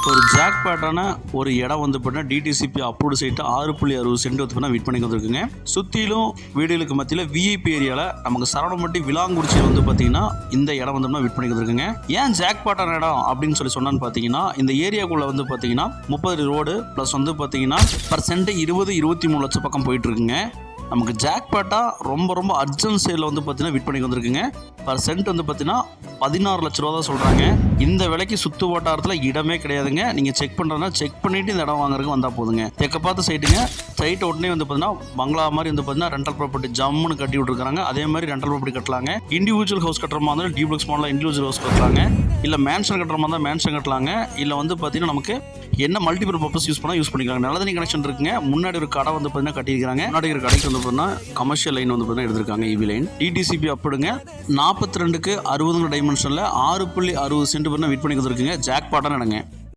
ஒரு ஜாக் பாட்டான ஒரு இடம் வந்து பார்த்தீங்கன்னா டிடிசிபி அப்ரூவ்டு சைட்டு 6.60 சென்ட் வந்து பார்த்தீங்கன்னா விற்பனைக்கு வந்துருக்குங்க. சுற்றிலும் வீடுகளுக்கு மத்தியில் விஐபி ஏரியாவில் நமக்கு சரவணம்பட்டி விலாங்குறிச்சியில் வந்து பார்த்தீங்கன்னா இந்த இடம் வந்து விற்பனைக்கு வந்துருக்குங்க. ஏன் ஜாக் பாட்டான இடம் அப்படின்னு சொன்னான்னு பார்த்தீங்கன்னா இந்த ஏரியாக்குள்ளே வந்து பார்த்தீங்கன்னா 30 ரோடு ப்ளஸ் வந்து பார்த்தீங்கன்னா பர் சென்ட் 20-23 லட்சம் பக்கம் போயிட்டு இருக்குங்க. நமக்கு ஜாக் பாட்டா ரொம்ப அர்ஜென்ட் சேலில் வந்து பார்த்தீங்கன்னா விற்பனைக்கு வந்துருக்குங்க. பர் சென்ட் வந்து பார்த்தீங்கன்னா 16 லட்ச ரூபா தான் சொல்கிறாங்க. இந்த விலைக்கு சுற்று வட்டாரத்தில் இடமே கிடையாதுங்க. நீங்கள் செக் பண்ணுறதுனா செக் பண்ணிவிட்டு இந்த இடம் வாங்குறதுக்கு வந்தால் போதுங்க. தெற்க பார்த்து சைட்டுங்க. சைட்டு உடனே வந்து பார்த்தீங்கன்னா பங்களா மாதிரி வந்து பார்த்தீங்கன்னா ரெண்டல் ப்ராப்பர்ட்டி ஜம்முன்னு கட்டி விட்டுருக்காங்க. அதே மாதிரி ரெண்டல் ப்ராப்பர்ட்டி கட்டலாங்க. இண்டிவிஜுவல் ஹவுஸ் கட்டுற மாதிரி இருந்தால் டியூப்ளெக்ஸ் மாடலில் இண்டிவிஜுவல் ஹவுஸ் கட்டலாங்க. இல்லை மேன்ஷன் கட்டுற மாதிரி இருந்தால் மேன்ஷன் கட்டலாங்க. இல்லை வந்து பார்த்தீங்கன்னா நமக்கு என்ன மல்டிபிள் பர்பஸ் யூஸ் பண்ணால் யூஸ் பண்ணிக்கலாம். நல்ல தண்ணி கனெக்ஷன் இருக்குங்க. முன்னாடி ஒரு கடை வந்து பார்த்தீங்கன்னா கட்டியிருக்காங்க. முன்னாடி ஒரு கடைக்கு வந்து பார்த்தீங்கன்னா கமர்ஷியல் லைன் வந்து பார்த்தீங்கன்னா எடுத்திருக்காங்க. இவி லைன் டிடிசிபி அப்படிங்க 42க்கு 60 டைமென்ஷனில் 6.60 சென்ட் பண்ண விற்பனைக்கு வந்துருக்குங்க. ஜாக் பாட்டான இடங்க.